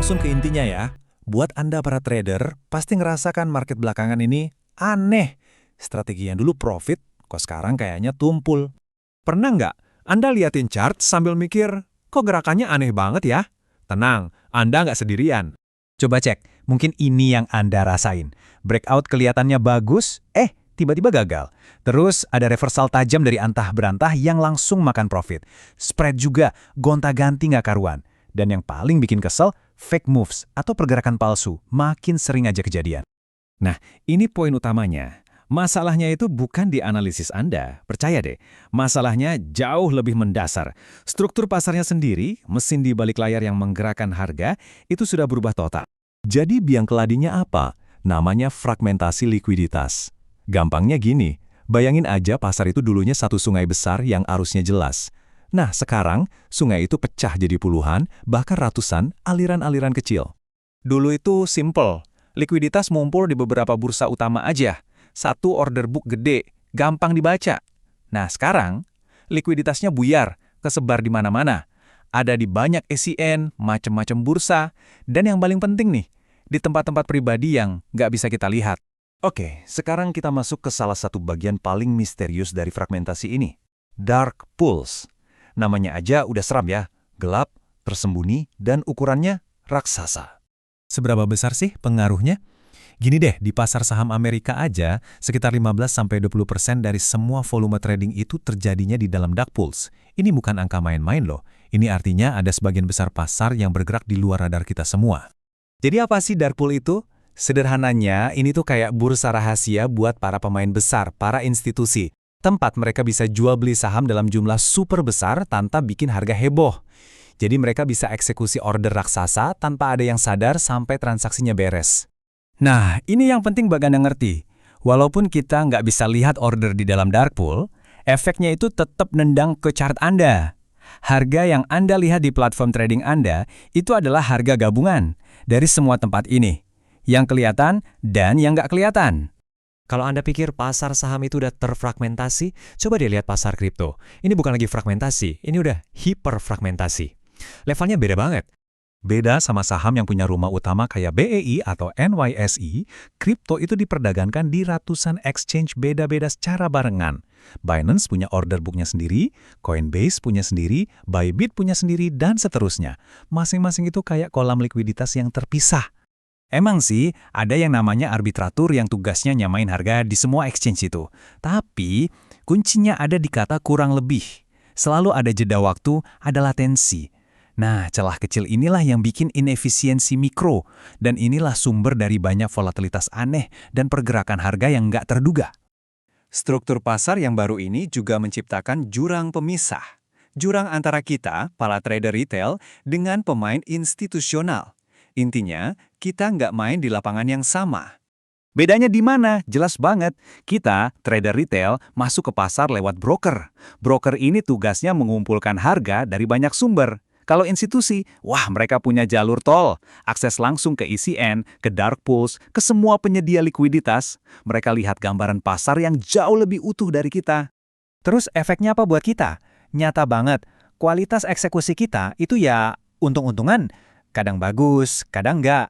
langsung ke intinya ya. Buat Anda para trader, pasti ngerasakan market belakangan ini aneh. Strategi yang dulu profit, kok sekarang kayaknya tumpul. Pernah nggak Anda liatin chart sambil mikir, kok gerakannya aneh banget ya? Tenang, Anda nggak sendirian. Coba cek, mungkin ini yang Anda rasain. Breakout kelihatannya bagus, tiba-tiba gagal. Terus ada reversal tajam dari antah berantah yang langsung makan profit. Spread juga, gonta-ganti nggak karuan. Dan yang paling bikin kesel, fake moves atau pergerakan palsu makin sering aja kejadian. Nah, ini poin utamanya. Masalahnya itu bukan di analisis Anda, percaya deh. Masalahnya jauh lebih mendasar. Struktur pasarnya sendiri, mesin di balik layar yang menggerakkan harga, itu sudah berubah total. Jadi biang keladinya apa? Namanya fragmentasi likuiditas. Gampangnya gini, bayangin aja pasar itu dulunya satu sungai besar yang arusnya jelas. Nah, sekarang sungai itu pecah jadi puluhan, bahkan ratusan aliran-aliran kecil. Dulu itu simple, likuiditas ngumpul di beberapa bursa utama aja. Satu order book gede, gampang dibaca. Nah, sekarang likuiditasnya buyar, kesebar di mana-mana. Ada di banyak ECN, macam-macam bursa, dan yang paling penting nih, di tempat-tempat pribadi yang nggak bisa kita lihat. Oke, sekarang kita masuk ke salah satu bagian paling misterius dari fragmentasi ini. Dark pools. Namanya aja udah seram ya, gelap, tersembunyi, dan ukurannya raksasa. Seberapa besar sih pengaruhnya? Gini deh, di pasar saham Amerika aja, sekitar 15-20% dari semua volume trading itu terjadinya di dalam dark pools. Ini bukan angka main-main loh. Ini artinya ada sebagian besar pasar yang bergerak di luar radar kita semua. Jadi apa sih dark pool itu? Sederhananya, ini tuh kayak bursa rahasia buat para pemain besar, para institusi. Tempat mereka bisa jual beli saham dalam jumlah super besar tanpa bikin harga heboh. Jadi mereka bisa eksekusi order raksasa tanpa ada yang sadar sampai transaksinya beres. Nah, ini yang penting buat Anda ngerti. Walaupun kita nggak bisa lihat order di dalam dark pool, efeknya itu tetap nendang ke chart Anda. Harga yang Anda lihat di platform trading Anda itu adalah harga gabungan dari semua tempat ini. Yang kelihatan dan yang nggak kelihatan. Kalau Anda pikir pasar saham itu udah terfragmentasi, coba deh lihat pasar kripto. Ini bukan lagi fragmentasi, ini udah hiperfragmentasi. Levelnya beda banget. Beda sama saham yang punya rumah utama kayak BEI atau NYSE, kripto itu diperdagangkan di ratusan exchange beda-beda secara barengan. Binance punya order booknya sendiri, Coinbase punya sendiri, Bybit punya sendiri, dan seterusnya. Masing-masing itu kayak kolam likuiditas yang terpisah. Emang sih, ada yang namanya arbitratur yang tugasnya nyamain harga di semua exchange itu. Tapi, kuncinya ada di kata kurang lebih. Selalu ada jeda waktu, ada latensi. Nah, celah kecil inilah yang bikin inefisiensi mikro. Dan inilah sumber dari banyak volatilitas aneh dan pergerakan harga yang nggak terduga. Struktur pasar yang baru ini juga menciptakan jurang pemisah. Jurang antara kita, para trader retail, dengan pemain institusional. Intinya, kita nggak main di lapangan yang sama. Bedanya di mana? Jelas banget. Kita, trader retail, masuk ke pasar lewat broker. Broker ini tugasnya mengumpulkan harga dari banyak sumber. Kalau institusi, wah mereka punya jalur tol, akses langsung ke ECN, ke dark pools, ke semua penyedia likuiditas. Mereka lihat gambaran pasar yang jauh lebih utuh dari kita. Terus efeknya apa buat kita? Nyata banget, kualitas eksekusi kita itu ya untung-untungan. Kadang bagus, kadang enggak.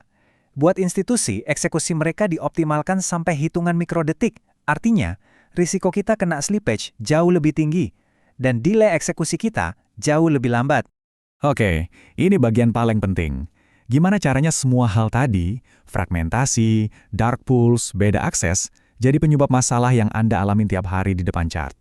Buat institusi, eksekusi mereka dioptimalkan sampai hitungan mikrodetik. Artinya, risiko kita kena slippage jauh lebih tinggi. Dan delay eksekusi kita jauh lebih lambat. Oke, ini bagian paling penting. Gimana caranya semua hal tadi, fragmentasi, dark pools, beda akses, jadi penyebab masalah yang Anda alamin tiap hari di depan chart?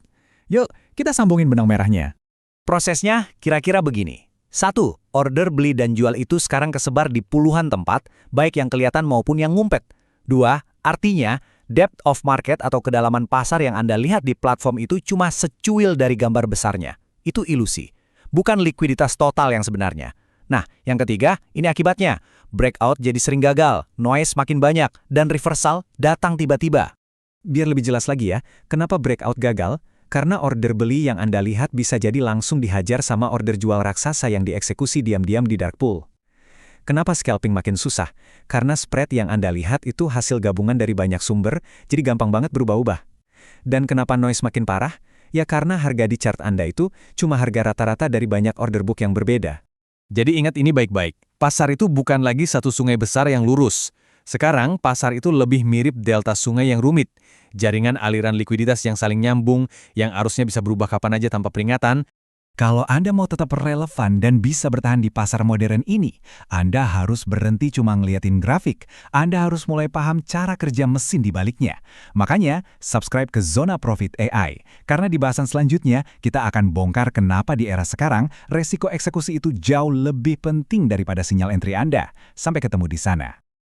Yuk, kita sambungin benang merahnya. Prosesnya kira-kira begini. 1. Order beli dan jual itu sekarang kesebar di puluhan tempat, baik yang kelihatan maupun yang ngumpet. 2. Artinya, depth of market atau kedalaman pasar yang Anda lihat di platform itu cuma secuil dari gambar besarnya. Itu ilusi. Bukan likuiditas total yang sebenarnya. Nah, yang ketiga, ini akibatnya. Breakout jadi sering gagal, noise makin banyak, dan reversal datang tiba-tiba. Biar lebih jelas lagi ya, kenapa breakout gagal? Karena order beli yang Anda lihat bisa jadi langsung dihajar sama order jual raksasa yang dieksekusi diam-diam di dark pool. Kenapa scalping makin susah? Karena spread yang Anda lihat itu hasil gabungan dari banyak sumber, jadi gampang banget berubah-ubah. Dan kenapa noise makin parah? Ya karena harga di chart Anda itu cuma harga rata-rata dari banyak order book yang berbeda. Jadi ingat ini baik-baik. Pasar itu bukan lagi satu sungai besar yang lurus. Sekarang, pasar itu lebih mirip delta sungai yang rumit. Jaringan aliran likuiditas yang saling nyambung, yang arusnya bisa berubah kapan aja tanpa peringatan. Kalau Anda mau tetap relevan dan bisa bertahan di pasar modern ini, Anda harus berhenti cuma ngeliatin grafik. Anda harus mulai paham cara kerja mesin di baliknya. Makanya, subscribe ke Zona Profit AI. Karena di bahasan selanjutnya, kita akan bongkar kenapa di era sekarang, resiko eksekusi itu jauh lebih penting daripada sinyal entry Anda. Sampai ketemu di sana.